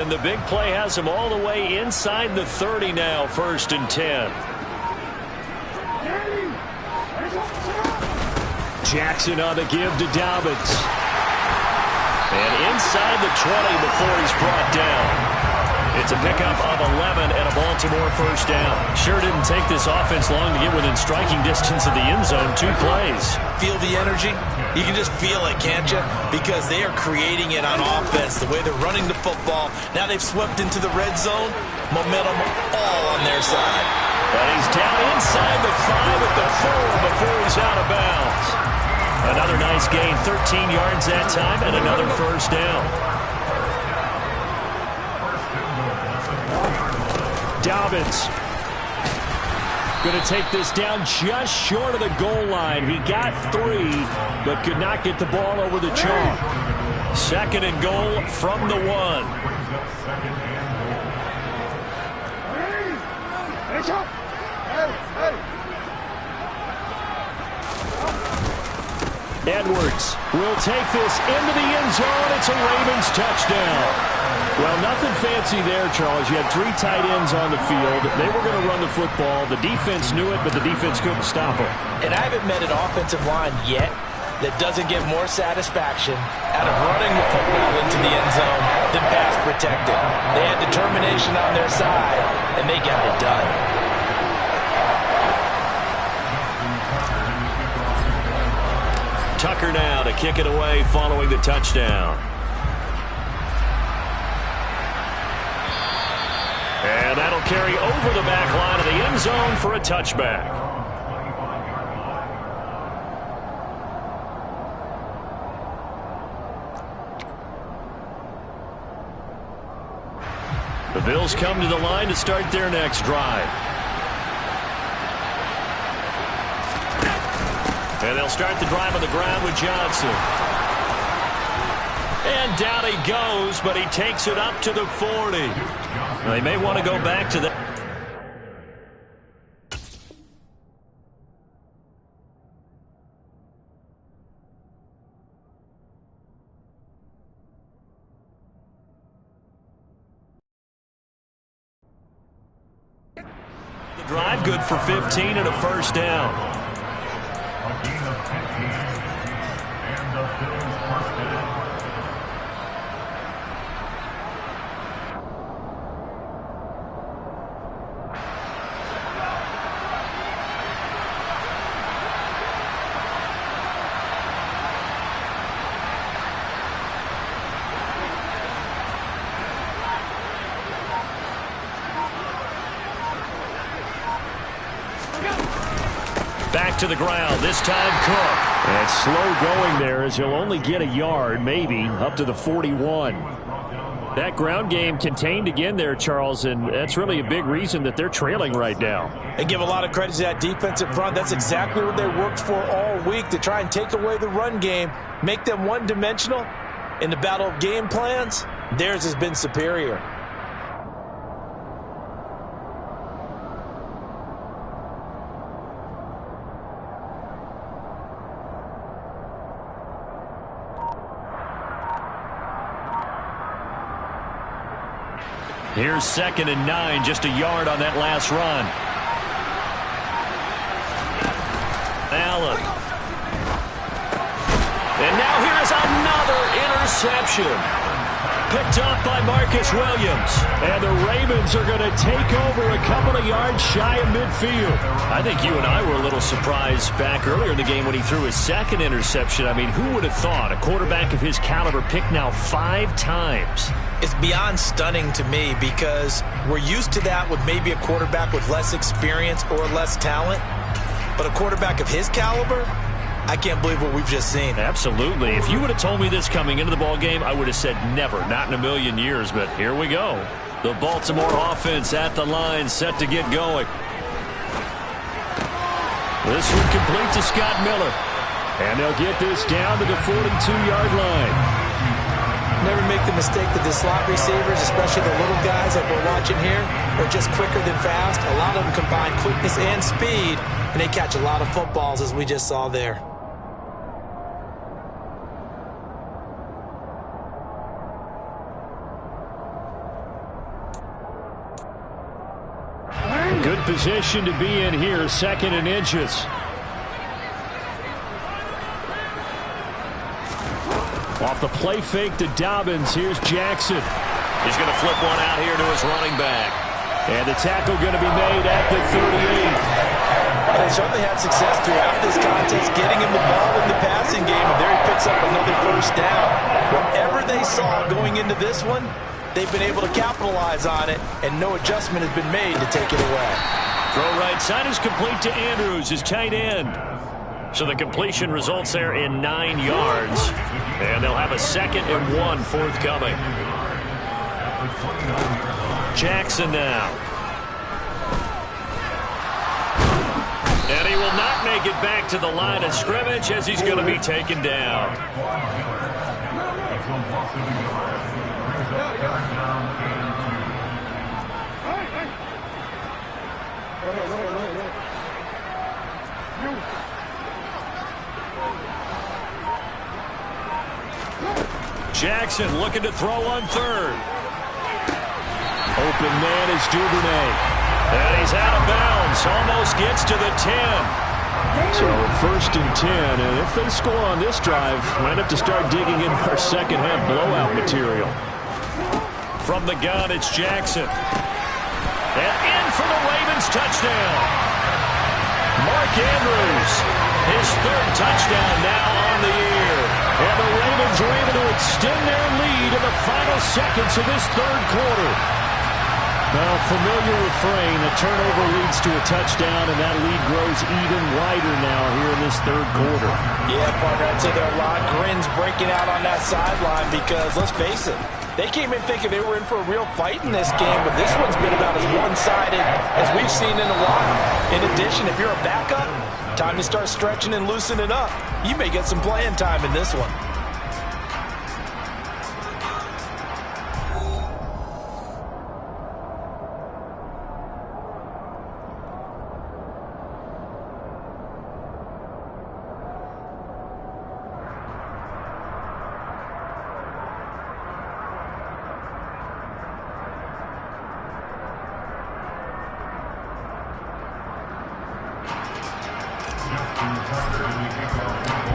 And the big play has him all the way inside the 30 now, 1st and 10. Jackson on the give to Dobbins. And inside the 20 before he's brought down. It's a pickup of 11 and a Baltimore 1st down. Sure didn't take this offense long to get within striking distance of the end zone. 2 plays. Feel the energy? You can just feel it, can't you? Because they are creating it on offense, the way they're running the football. Now they've swept into the red zone. Momentum all on their side. And he's down inside the 5 at the 4 before he's out of bounds. Another nice gain, 13 yards that time, and another 1st down. Dobbins going to take this down just short of the goal line. He got 3, but could not get the ball over the chalk. 2nd and goal from the 1. Edwards will take this into the end zone. It's a Ravens touchdown. Well, nothing fancy there, Charles. You had 3 tight ends on the field. They were going to run the football. The defense knew it, but the defense couldn't stop them. And I haven't met an offensive line yet that doesn't get more satisfaction out of running the football into the end zone than pass protected. They had determination on their side, and they got it done. Tucker now to kick it away following the touchdown. And that'll carry over the back line of the end zone for a touchback. The Bills come to the line to start their next drive. And they'll start the drive on the ground with Johnson. And down he goes, but he takes it up to the 40. Well, they may want to go back to that. The drive good for 15 and a 1st down. Back to the ground, this time Cook. And slow going there as he'll only get a yard, maybe, up to the 41. That ground game contained again there, Charles, and that's really a big reason that they're trailing right now. And give a lot of credit to that defense up front. That's exactly what they worked for all week, to try and take away the run game, make them one-dimensional. In the battle of game plans, theirs has been superior. Here's 2nd and 9, just a yard on that last run. Allen. And now here's another interception. Picked up by Marcus Williams. And the Ravens are going to take over a couple of yards shy of midfield. I think you and I were a little surprised back earlier in the game when he threw his 2nd interception. I mean, who would have thought a quarterback of his caliber picked now 5 times? It's beyond stunning to me because we're used to that with maybe a quarterback with less experience or less talent. But a quarterback of his caliber, I can't believe what we've just seen. Absolutely. If you would have told me this coming into the ball game, I would have said never, not in a million years. But here we go. The Baltimore offense at the line, set to get going. This one complete to Scott Miller. And they'll get this down to the 42-yard line. Never make the mistake that the slot receivers, especially the little guys like we're watching here, are just quicker than fast. A lot of them combine quickness and speed, and they catch a lot of footballs, as we just saw there. Good position to be in here, 2nd and inches. Off the play fake to Dobbins. Here's Jackson. He's going to flip one out here to his running back. And the tackle going to be made at the 38. They certainly had success throughout this contest getting him the ball in the passing game, and there he picks up another first down. Whatever they saw going into this one, they've been able to capitalize on it, and no adjustment has been made to take it away. Throw right side is complete to Andrews, his tight end. So the completion results there in 9 yards, and they'll have a 2nd and 1 forthcoming. Jackson now. And he will not make it back to the line of scrimmage as he's going to be taken down. Jackson looking to throw on 3rd. Open man is Duvernay. And he's out of bounds. Almost gets to the 10. So 1st and 10. And if they score on this drive, might have to start digging in our second-half blowout material. From the gun, it's Jackson. And in for the Ravens touchdown. Mark Andrews, his 3rd touchdown now on the year. And the Ravens are able to extend their lead in the final seconds of this 3rd quarter. Now, familiar refrain, a turnover leads to a touchdown, and that lead grows even wider now here in this 3rd quarter. Yeah, partner, I'd say there are a lot of grins breaking out on that sideline because, let's face it, they came in thinking they were in for a real fight in this game, but this one's been about as one-sided as we've seen in a while. In addition, if you're a backup, time to start stretching and loosening up. You may get some playing time in this one.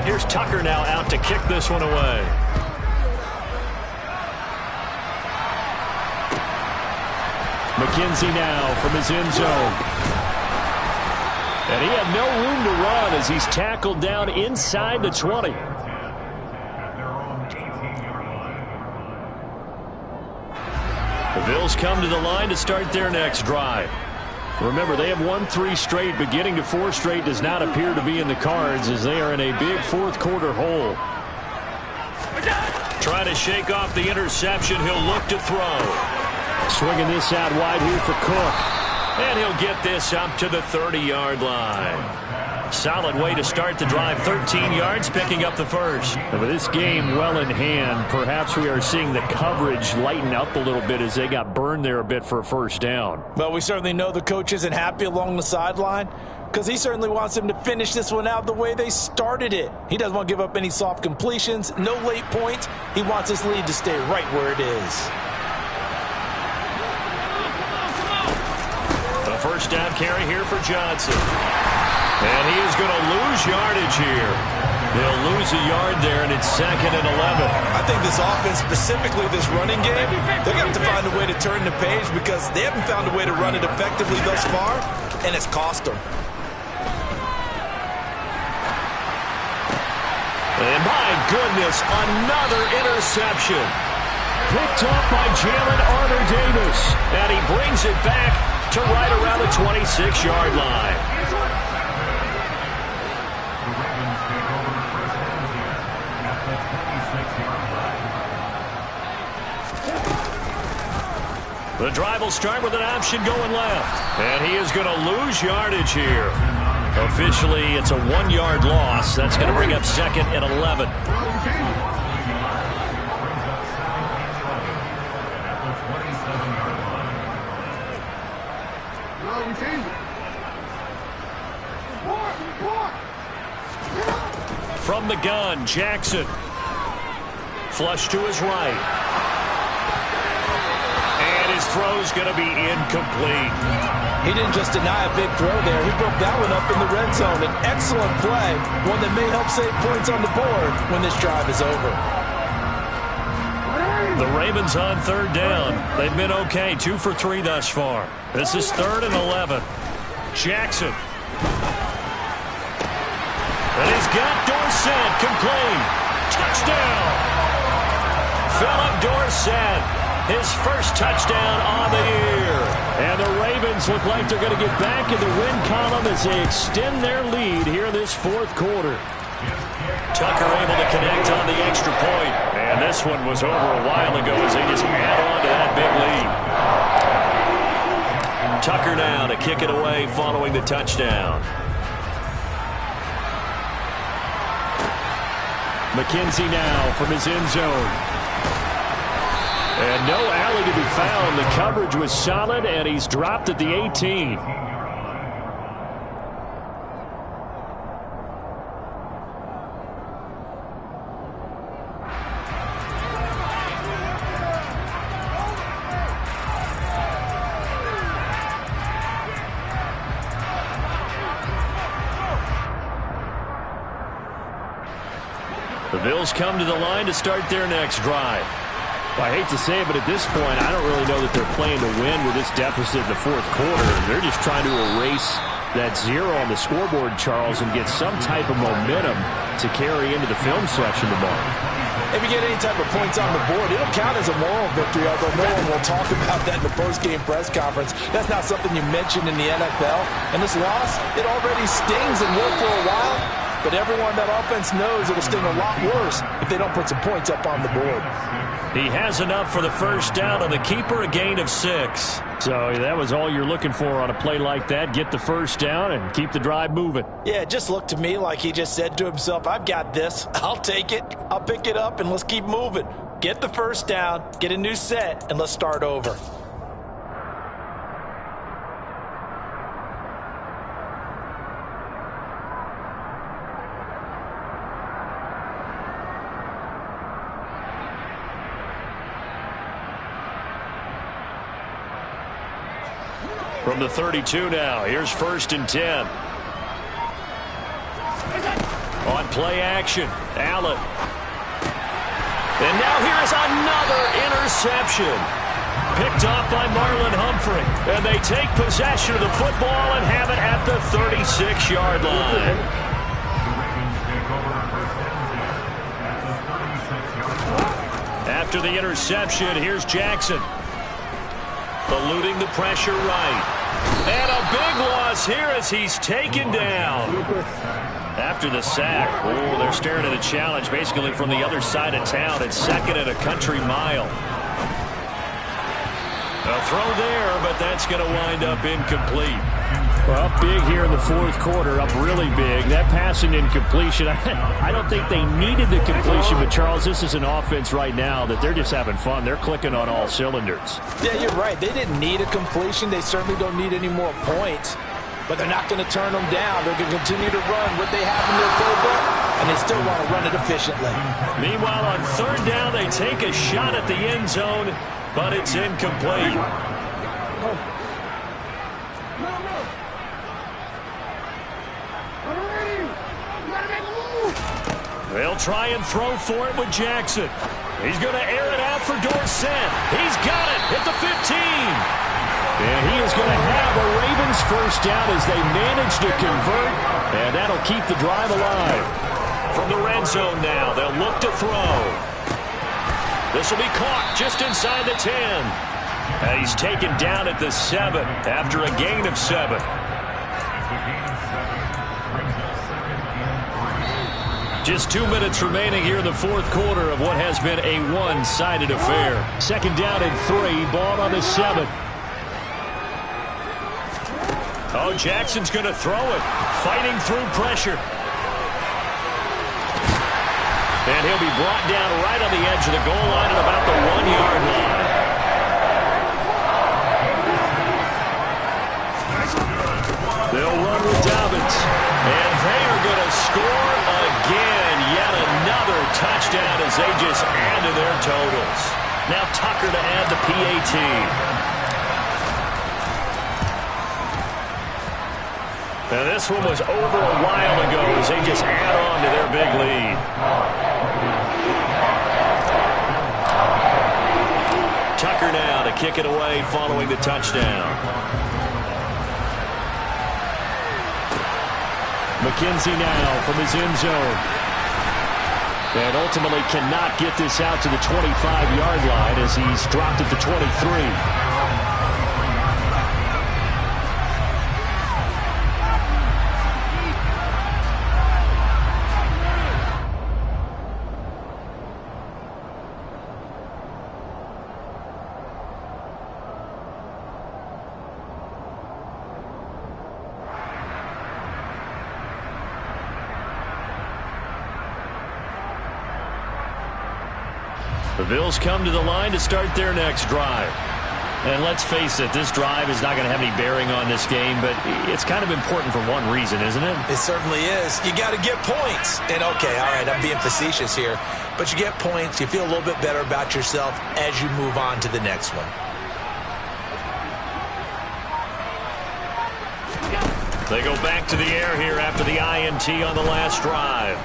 Here's Tucker now out to kick this one away. McKenzie now from his end zone. And he had no room to run as he's tackled down inside the 20. The Bills come to the line to start their next drive. Remember, they have won 3 straight, but getting to 4 straight does not appear to be in the cards as they are in a big 4th quarter hole. Trying to shake off the interception. He'll look to throw. Swinging this out wide here for Cook. And he'll get this up to the 30-yard line. Solid way to start the drive. 13 yards, picking up the first. And with this game well in hand, perhaps we are seeing the coverage lighten up a little bit as they got burned there a bit for a first down. Well, we certainly know the coach isn't happy along the sideline because he certainly wants them to finish this one out the way they started it. He doesn't want to give up any soft completions, no late points. He wants this lead to stay right where it is. A first down carry here for Johnson. And he is going to lose yardage here. They'll lose a yard there, and it's 2nd and 11. I think this offense, specifically this running game, they're going to have to find a way to turn the page because they haven't found a way to run it effectively thus far, and it's cost them. And my goodness, another interception. Picked up by Jalen Armour-Davis. And he brings it back to right around the 26-yard line. The drive will start with an option going left. And he is going to lose yardage here. Officially, it's a 1-yard loss. That's going to bring up 2nd and 11. From the gun, Jackson. Flush to his right. throw's going to be incomplete. He didn't just deny a big throw there. He broke that one up in the red zone. An excellent play, one that may help save points on the board when this drive is over. The Ravens on third down. They've been okay, 2 for 3 thus far. This is 3rd and 11. Jackson. And he's got Dorsett complete. Touchdown. Philip Dorsett, his first touchdown on the year. And the Ravens look like they're going to get back in the win column as they extend their lead here in this 4th quarter. Tucker able to connect on the extra point. And this one was over a while ago as they just add on to that big lead. Tucker now to kick it away following the touchdown. McKenzie now from his end zone. And no alley to be found. The coverage was solid, and he's dropped at the 18. The Bills come to the line to start their next drive. Well, I hate to say it, but at this point, I don't really know that they're playing to win with this deficit in the 4th quarter. They're just trying to erase that 0 on the scoreboard, Charles, and get some type of momentum to carry into the film section tomorrow. If you get any type of points on the board, it'll count as a moral victory, although no one will talk about that in the post-game press conference. That's not something you mentioned in the NFL. And this loss, it already stings and will for a while. But everyone that offense knows it'll sting a lot worse if they don't put some points up on the board. He has enough for the first down on the keeper, a gain of 6. So that was all you're looking for on a play like that. Get the first down and keep the drive moving. Yeah, it just looked to me like he just said to himself, I've got this. I'll take it. I'll pick it up, and let's keep moving. Get the first down, get a new set, and let's start over. From the 32 now, here's 1st and 10. On play action, Allen. And now here's another interception. Picked off by Marlon Humphrey. And they take possession of the football and have it at the 36-yard line. After the interception, here's Jackson. Eluding the pressure right. And a big loss here as he's taken down. After the sack, oh, they're staring at a challenge basically from the other side of town. It's 2nd and a country mile. A throw there, but that's going to wind up incomplete. Well, up big here in the 4th quarter, up really big. That passing incompletion, I don't think they needed the completion, but Charles, this is an offense right now that they're just having fun. They're clicking on all cylinders. Yeah, you're right. They didn't need a completion. They certainly don't need any more points, but they're not going to turn them down. They're going to continue to run what they have in their playbook, and they still want to run it efficiently. Meanwhile, on 3rd down, they take a shot at the end zone, but it's incomplete. They'll try and throw for it with Jackson. He's going to air it out for Dorsett. He's got it at the 15. And he is going to have a Ravens first down as they manage to convert. And that'll keep the drive alive. From the red zone now, they'll look to throw. This will be caught just inside the 10. And he's taken down at the 7 after a gain of 7. Just 2 minutes remaining here in the 4th quarter of what has been a one-sided affair. 2nd down and 3, ball on the 7. Oh, Jackson's going to throw it, fighting through pressure. And he'll be brought down right on the edge of the goal line at about the 1-yard line. They'll run with Dobbins. And they are going to score again. Yet another touchdown as they just add to their totals. Now Tucker to add the PAT. this one was over a while ago as they just add on to their big lead. Tucker now to kick it away following the touchdown. McKenzie now from his end zone. And ultimately cannot get this out to the 25-yard line as he's dropped at the 23. The Bills come to the line to start their next drive. And let's face it, this drive is not going to have any bearing on this game, but it's kind of important for one reason, isn't it? It certainly is. You got to get points. And okay, all right, I'm being facetious here, but you get points, you feel a little bit better about yourself as you move on to the next one. They go back to the air here after the INT on the last drive.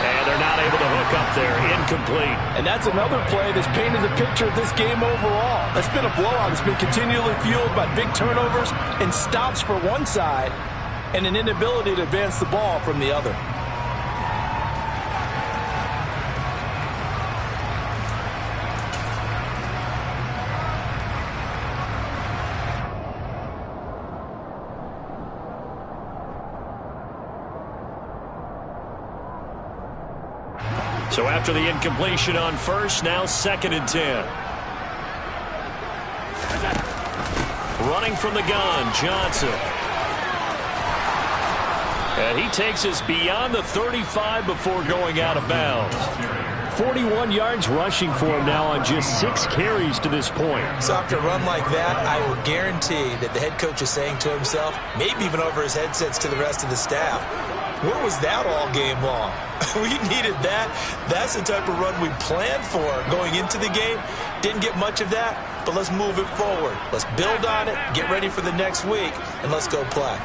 And they're not able to hook up there. Incomplete. And that's another play that's painted the picture of this game overall. It's been a blowout. It's been continually fueled by big turnovers and stops for one side and an inability to advance the ball from the other. So after the incompletion on first, now 2nd and 10. Running from the gun, Johnson. And he takes us beyond the 35 before going out of bounds. 41 yards rushing for him now on just 6 carries to this point. So after a run like that, I will guarantee that the head coach is saying to himself, maybe even over his headsets to the rest of the staff, where was that all game long? We needed that. That's the type of run we planned for going into the game. Didn't get much of that, but let's move it forward. Let's build on it, get ready for the next week, and let's go play.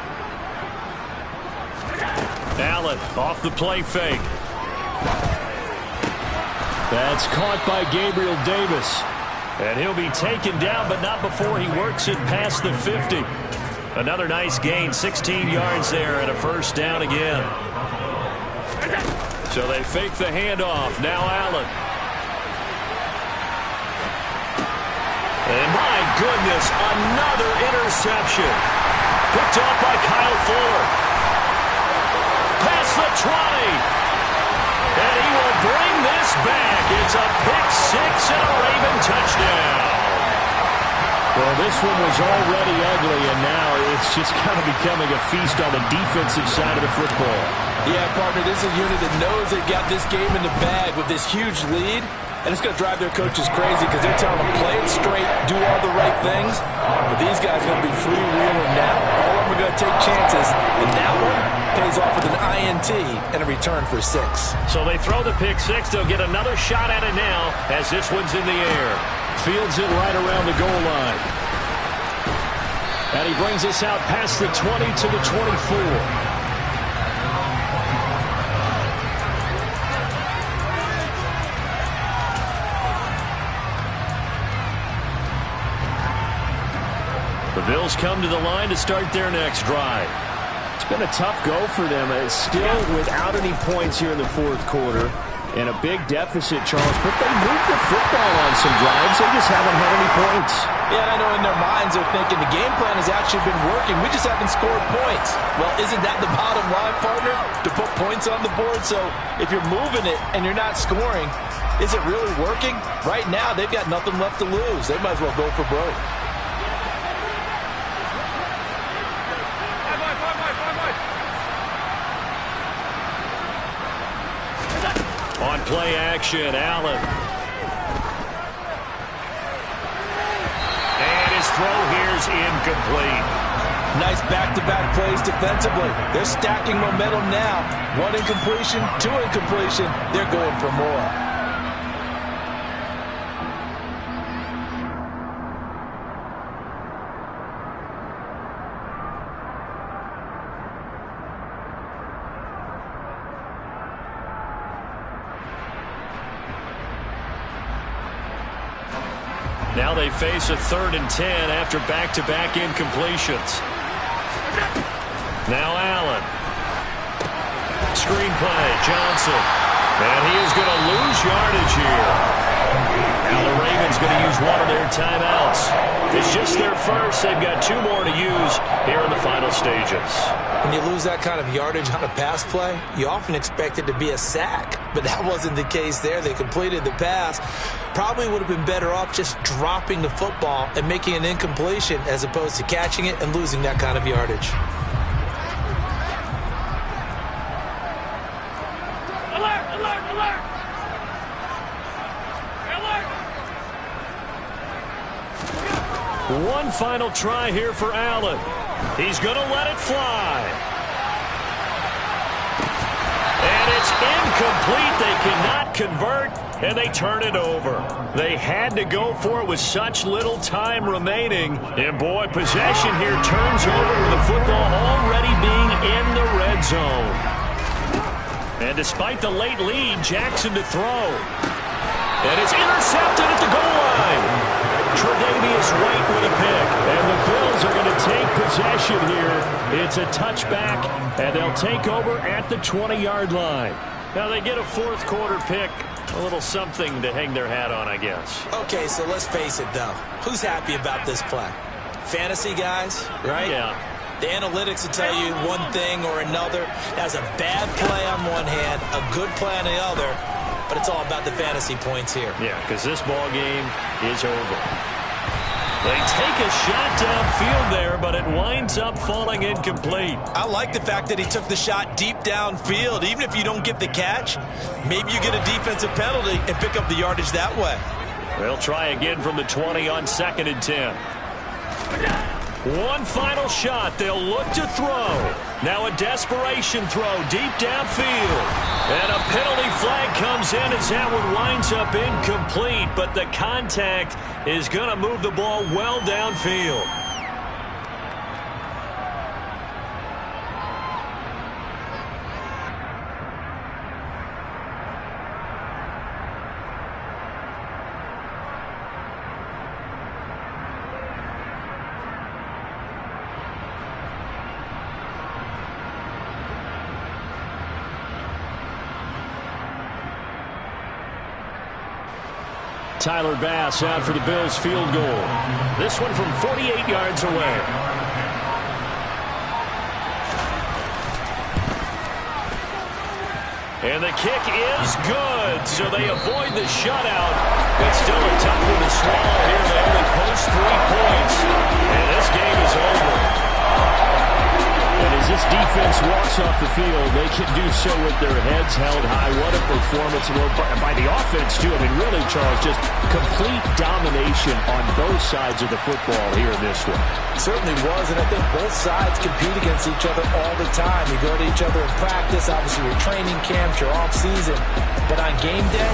Allen off the play fake. That's caught by Gabriel Davis. And he'll be taken down, but not before he works it past the 50. Another nice gain, 16 yards there, and a first down again. So they fake the handoff. Now Allen. And my goodness, another interception. Picked off by Kyle Fuller. Past the 20. And he will bring this back. It's a pick six and a Raven touchdown. Well, this one was already ugly, and now it's just kind of becoming a feast on the defensive side of the football. Yeah, partner, this is a unit that knows they've got this game in the bag with this huge lead, and it's going to drive their coaches crazy because they're telling them play it straight, do all the right things, but these guys are going to be freewheeling now. All of them are going to take chances, and that one pays off with an INT and a return for 6. So they throw the pick six. They'll get another shot at it now as this one's in the air. Fields it right around the goal line. And he brings us out past the 20 to the 24. The Bills come to the line to start their next drive. It's been a tough go for them. It's still without any points here in the fourth quarter. And a big deficit, Charles, but they moved the football on some drives. They just haven't had any points. Yeah, and I know in their minds they're thinking the game plan has actually been working. We just haven't scored points. Well, isn't that the bottom line, partner? To put points on the board? So if you're moving it and you're not scoring, is it really working? Right now, they've got nothing left to lose. They might as well go for broke. On play action, Allen. And his throw here's incomplete. Nice back-to-back plays defensively. They're stacking momentum now. 1 incompletion, 2 incompletion. They're going for more. Now they face a 3rd and 10 after back-to-back incompletions. Now Allen. Screenplay, Johnson. And he is going to lose yardage here. Now the Ravens going to use one of their timeouts. It's just their first. They've got 2 more to use here in the final stages. When you lose that kind of yardage on a pass play, you often expect it to be a sack. But that wasn't the case there. They completed the pass. Probably would have been better off just dropping the football and making an incompletion as opposed to catching it and losing that kind of yardage. Alert! Alert! Alert! Alert! One final try here for Allen. He's going to let it fly. And it's incomplete. They cannot convert, and they turn it over. They had to go for it with such little time remaining. And, boy, possession here turns over with the football already being in the red zone. And despite the late lead, Jackson to throw. And it's intercepted at the goal line. Tre'Davious White with a pick. And the Bills are going to take possession here. It's a touchback, and they'll take over at the 20-yard line. Now they get a 4th quarter pick. A little something to hang their hat on, I guess. Okay, so let's face it, though. Who's happy about this play? Fantasy guys, right? Yeah. The analytics will tell you one thing or another. That's a bad play on one hand, a good play on the other, but it's all about the fantasy points here. Yeah, because this ball game is over. They take a shot downfield there, but it winds up falling incomplete. I like the fact that he took the shot deep downfield. Even if you don't get the catch, maybe you get a defensive penalty and pick up the yardage that way. They'll try again from the 20 on 2nd and 10. One final shot. They'll look to throw. Now a desperation throw deep downfield. And a penalty flag comes in as that one winds up incomplete. But the contact is going to move the ball well downfield. Tyler Bass out for the Bills field goal. This one from 48 yards away. And the kick is good, so they avoid the shutout. It's still a tough one to swallow here. They only post 3 points, and this game is over. And as this defense walks off the field, they can do so with their heads held high. What a performance by the offense, too. I mean, really, Charles, just complete domination on both sides of the football here in this one. Certainly was, and I think both sides compete against each other all the time. You go to each other in practice, obviously your training camps, your off-season. But on game day,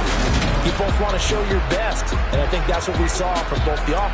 you both want to show your best. And I think that's what we saw from both the offense